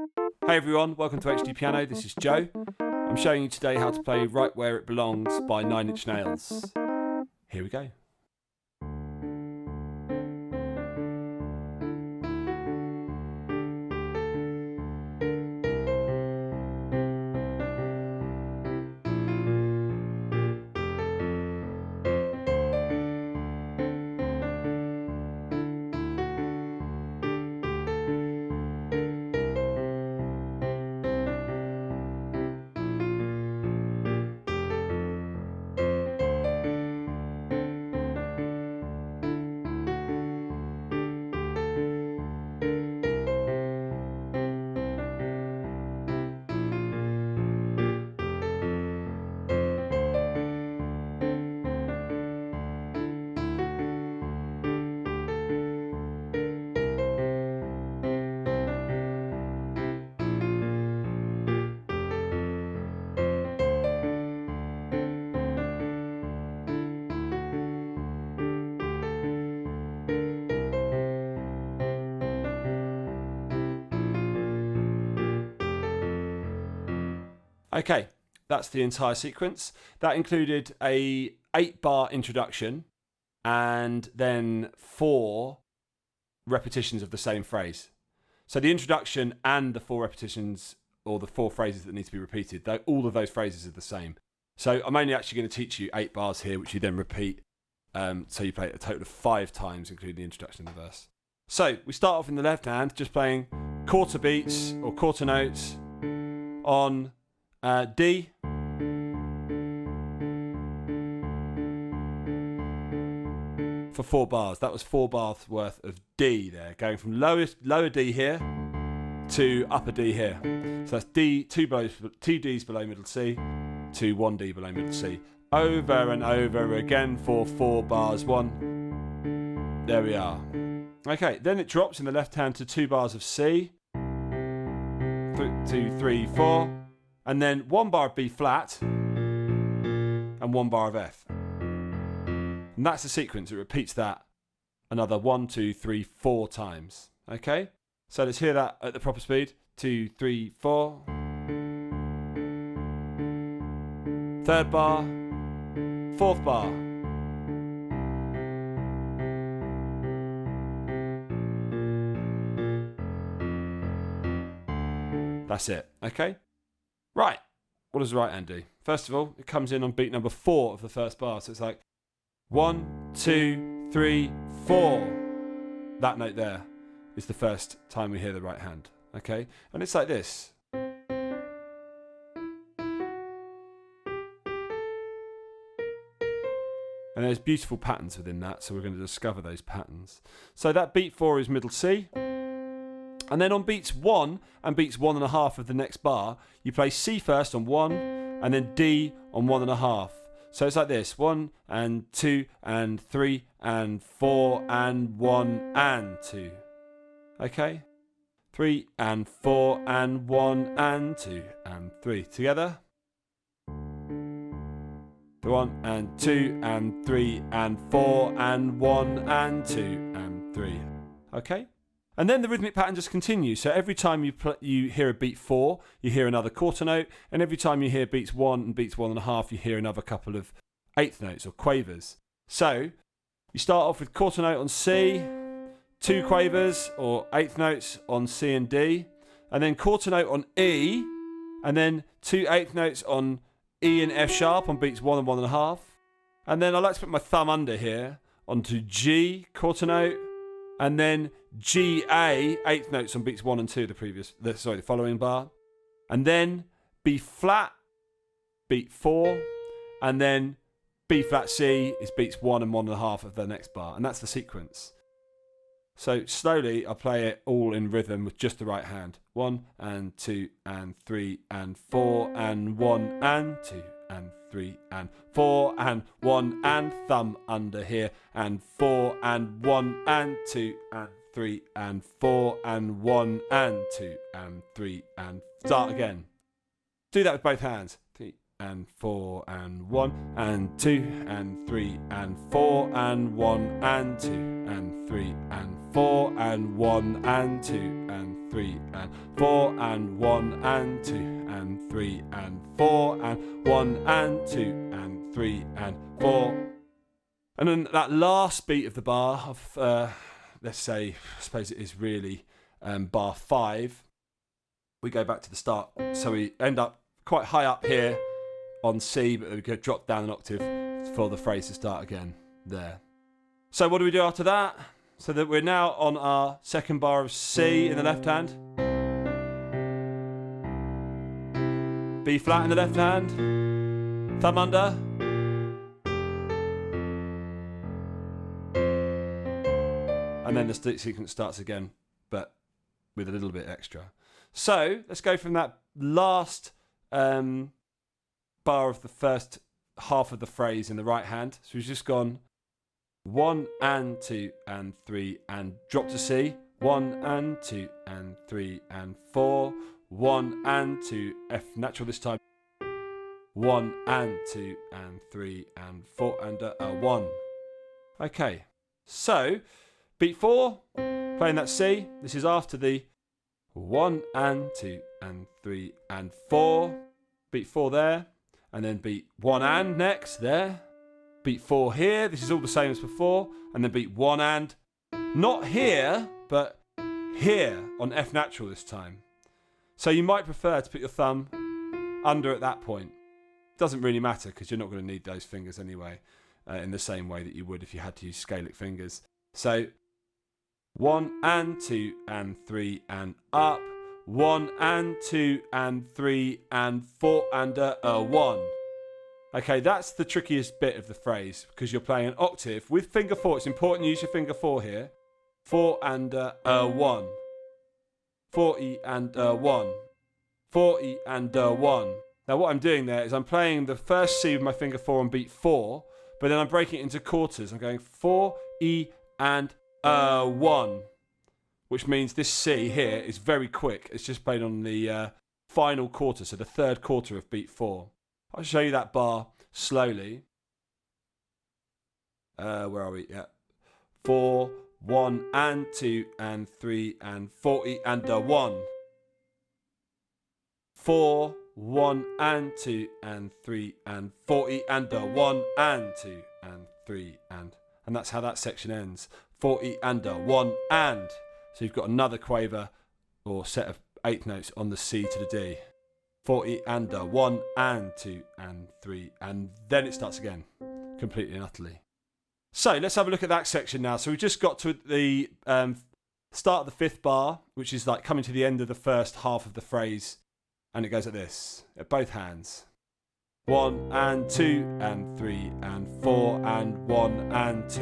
Hey everyone, welcome to HDpiano. This is Joe. I'm showing you today how to play Right Where It Belongs by 9 Inch Nails. Here we go. Okay, that's the entire sequence. That included a 8-bar introduction and then 4 repetitions of the same phrase. So the introduction and the 4 repetitions, or the 4 phrases that need to be repeated, all of those phrases are the same. So I'm only actually going to teach you 8 bars here, which you then repeat. So you play it a total of 5 times, including the introduction and the verse. So we start off in the left hand, just playing quarter beats or quarter notes on D, for 4 bars. That was 4 bars worth of D there, going from lower D here to upper D here. So that's D, 2 Ds below middle C, to 1 D below middle C. Over and over again for 4 bars. 1. There we are. Okay, then it drops in the left hand to 2 bars of C. 2, 3, 4. And then 1 bar of B flat and 1 bar of F. And that's the sequence. It repeats that another 1, 2, 3, 4 times. Okay? So let's hear that at the proper speed. 2, 3, 4. 3rd bar. 4th bar. That's it. Okay? Right, what does the right hand do? First of all, it comes in on beat number 4 of the first bar. So it's like 1, 2, 3, 4. That note there is the first time we hear the right hand. Okay, and it's like this. And there's beautiful patterns within that, so we're going to discover those patterns. So that beat 4 is middle C. And then on beats 1 and beats 1.5 of the next bar, you play C first on 1 and then D on 1.5. So it's like this: 1 and 2 and 3 and 4 and 1 and 2. Okay? 3 and 4 and 1 and 2 and 3. Together. 1 and 2 and 3 and 4 and 1 and 2 and 3. Okay? And then the rhythmic pattern just continues. So every time you hear a beat 4, you hear another quarter note. And every time you hear beats 1 and beats 1.5, you hear another couple of 8th notes or quavers. So you start off with quarter note on C, 2 quavers or 8th notes on C and D, and then quarter note on E, and then 2 8th notes on E and F sharp on beats 1 and 1.5. And then I like to put my thumb under here onto G, quarter note, and then G, A, 8th notes on beats 1 and 2, the following bar. And then B flat, beat 4, and then B flat C is beats 1 and 1.5 of the next bar. And that's the sequence. So slowly I play it all in rhythm with just the right hand. 1 and 2 and 3 and 4 and 1 and 2 and 3 and 4 and 1 and thumb under here and 4 and 1 and 2 and 3 and 4 and 1 and 2 and 3 and start again. Do that with both hands. 3 and 4 and 1 and 2 and 3 and 4 and 1 and 2 and 3 and 4 and 1 and 2 and 3 and 4 and 1 and 2 and 3 and 4 and 1 and 2 and 3 and 4. And then that last beat of the bar of, let's say, I suppose it is really bar 5, we go back to the start. So we end up quite high up here on C, but we go drop down an octave for the phrase to start again there. So what do we do after that? So that we're now on our second bar of C in the left hand, B flat in the left hand, thumb under, and then the sequence starts again, but with a little bit extra. So let's go from that last bar of the first half of the phrase in the right hand. So we've just gone 1 and 2 and 3 and drop to C. 1 and 2 and 3 and 4. 1 and 2, F natural this time. 1 and 2 and 3 and 4 and a 1. Okay, so beat 4, playing that C. This is after the 1 and 2 and 3 and 4. Beat 4 there, and then beat 1 and next there. Beat 4 here, this is all the same as before, and then beat 1 and, not here, but here on F natural this time. So you might prefer to put your thumb under at that point. Doesn't really matter because you're not going to need those fingers anyway, in the same way that you would if you had to use scalic fingers. So 1 and 2 and 3 and up, 1 and 2 and 3 and 4 and a 1. Okay, that's the trickiest bit of the phrase because you're playing an octave with finger 4. It's important you use your finger 4 here. 4 and a 1. 4E and a 1. 4E and a 1. Now what I'm doing there is I'm playing the first C with my finger 4 on beat 4, but then I'm breaking it into quarters. I'm going 4E and a 1, which means this C here is very quick. It's just played on the final quarter, so the third quarter of beat 4. I'll show you that bar slowly. Where are we? Yeah. 4, 1 and 2 and 3 and 4E and a 1. 4, 1 and 2 and 3 and 4E and a 1 and 2 and 3 and that's how that section ends. 4E and a 1 and. So you've got another quaver or set of 8 notes on the C to the D. 4E and a 1 and 2 and 3 and then it starts again completely and utterly. So let's have a look at that section now. So we've just got to the start of the 5th bar, which is like coming to the end of the first half of the phrase, and it goes like this at both hands. 1 and 2 and 3 and 4 and 1 and 2,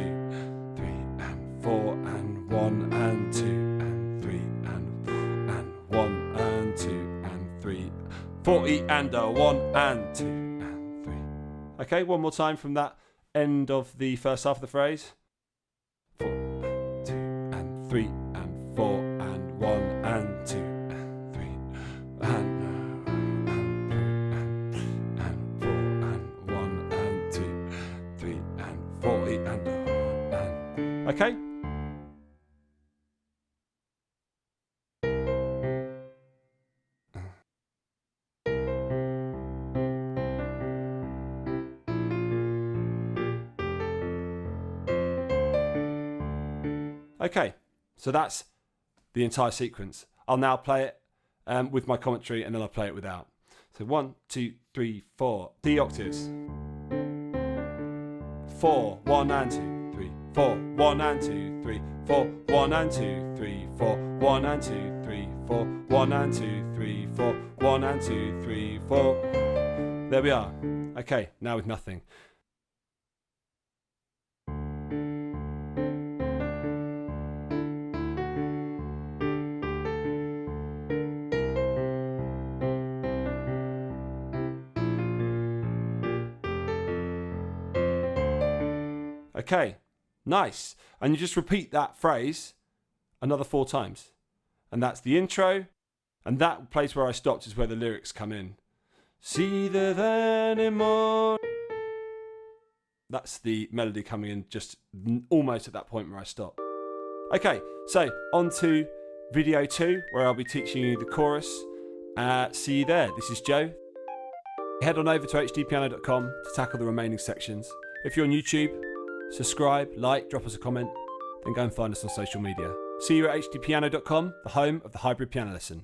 3 and 4 and 1 and 2 and 3 and 1 and 2 and 3. 4E and a 1 and 2 and 3. Okay, one more time from that end of the first half of the phrase. 4 and 2 and 3 and 4 and 1 and 2 and 3 and 4 and 1 and 2, 3 and 4E and a 1 and. Okay. Okay, so that's the entire sequence. I'll now play it with my commentary and then I'll play it without. So 1, 2, 3, 4. D octaves. 4, 1 and 2, 3, 4, 1 and 2, 3, 4, 1 and 2, 3, 4, 1 and 2, 3, 4, 1 and 2, 3, 4, 1 and 2, 3, 4. There we are. Okay, now with nothing. Okay, nice. And you just repeat that phrase another 4 times. And that's the intro. And that place where I stopped is where the lyrics come in. See the anymore. That's the melody coming in just almost at that point where I stop. Okay, so on to video 2, where I'll be teaching you the chorus. See you there. This is Joe. Head on over to hdpiano.com to tackle the remaining sections. If you're on YouTube, subscribe, like, drop us a comment, then go and find us on social media. See you at hdpiano.com, the home of the hybrid piano lesson.